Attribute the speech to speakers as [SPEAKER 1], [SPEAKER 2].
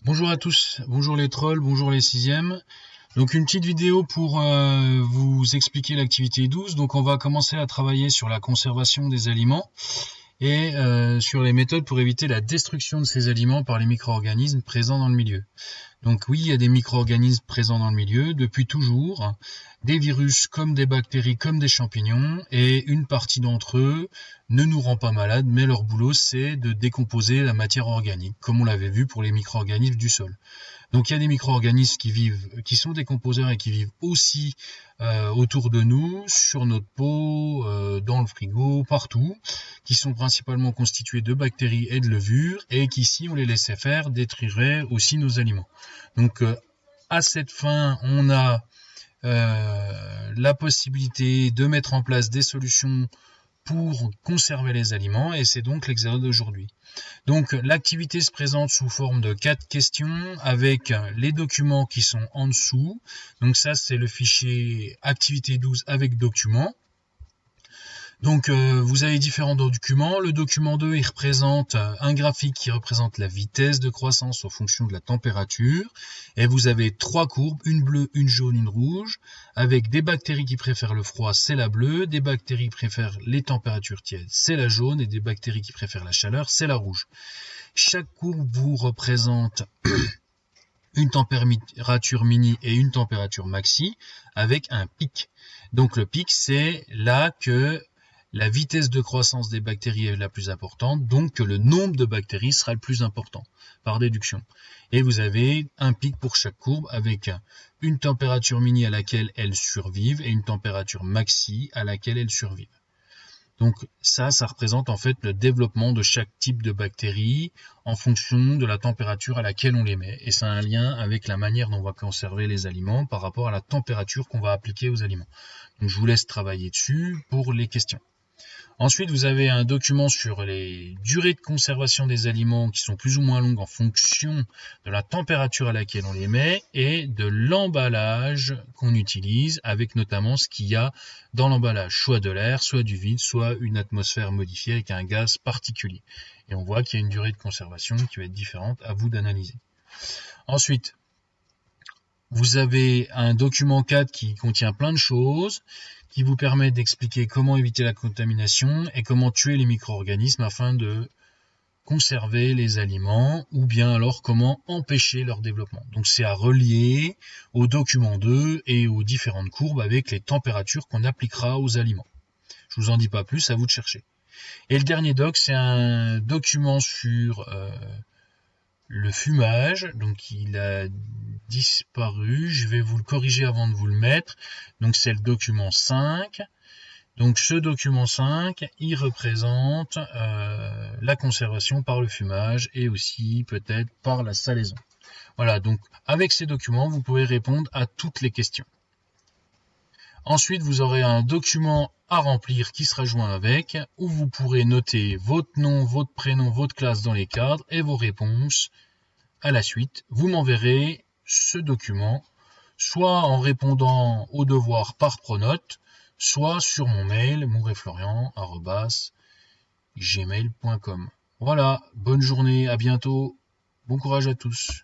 [SPEAKER 1] Bonjour à tous, bonjour les trolls, bonjour les sixièmes. Donc une petite vidéo pour vous expliquer l'activité 12. Donc on va commencer à travailler sur la conservation des aliments et sur les méthodes pour éviter la destruction de ces aliments par les micro-organismes présents dans le milieu. Donc oui, il y a des micro-organismes présents dans le milieu depuis toujours, des virus comme des bactéries comme des champignons, et une partie d'entre eux ne nous rend pas malades, mais leur boulot c'est de décomposer la matière organique, comme on l'avait vu pour les micro-organismes du sol. Donc il y a des micro-organismes qui sont décomposeurs et qui vivent aussi autour de nous, sur notre peau, dans le frigo, partout, qui sont principalement constitués de bactéries et de levures, et qui, si on les laissait faire, détruiraient aussi nos aliments. Donc à cette fin, on a la possibilité de mettre en place des solutions pour conserver les aliments, et c'est donc l'exercice d'aujourd'hui. Donc l'activité se présente sous forme de 4 questions avec les documents qui sont en dessous. Donc ça c'est le fichier activité 12 avec documents. Donc vous avez différents documents. Le document 2 il représente un graphique qui représente la vitesse de croissance en fonction de la température. Et vous avez 3 courbes, une bleue, une jaune, une rouge, avec des bactéries qui préfèrent le froid, c'est la bleue, des bactéries qui préfèrent les températures tièdes, c'est la jaune, et des bactéries qui préfèrent la chaleur, c'est la rouge. Chaque courbe vous représente une température mini et une température maxi avec un pic. Donc le pic, c'est là que la vitesse de croissance des bactéries est la plus importante, donc que le nombre de bactéries sera le plus important, par déduction. Et vous avez un pic pour chaque courbe avec une température mini à laquelle elles survivent et une température maxi à laquelle elles survivent. Donc ça représente en fait le développement de chaque type de bactérie en fonction de la température à laquelle on les met. Et ça a un lien avec la manière dont on va conserver les aliments par rapport à la température qu'on va appliquer aux aliments. Donc je vous laisse travailler dessus pour les questions. Ensuite, vous avez un document sur les durées de conservation des aliments qui sont plus ou moins longues en fonction de la température à laquelle on les met et de l'emballage qu'on utilise, avec notamment ce qu'il y a dans l'emballage, soit de l'air, soit du vide, soit une atmosphère modifiée avec un gaz particulier. Et on voit qu'il y a une durée de conservation qui va être différente, à vous d'analyser. Ensuite, vous avez un document 4 qui contient plein de choses, qui vous permet d'expliquer comment éviter la contamination et comment tuer les micro-organismes afin de conserver les aliments, ou bien alors comment empêcher leur développement. Donc c'est à relier au document 2 et aux différentes courbes avec les températures qu'on appliquera aux aliments. Je vous en dis pas plus, à vous de chercher. Et le dernier doc, c'est un document sur le fumage, donc il a disparu, je vais vous le corriger avant de vous le mettre, donc c'est le document 5, donc ce document 5, il représente la conservation par le fumage et aussi peut-être par la salaison. Voilà, donc avec ces documents, vous pouvez répondre à toutes les questions. Ensuite, vous aurez un document à remplir qui sera joint avec, où vous pourrez noter votre nom, votre prénom, votre classe dans les cadres et vos réponses. À la suite, vous m'enverrez ce document, soit en répondant au devoir par Pronote, soit sur mon mail, moureflorian@gmail.com. Voilà, bonne journée, à bientôt, bon courage à tous.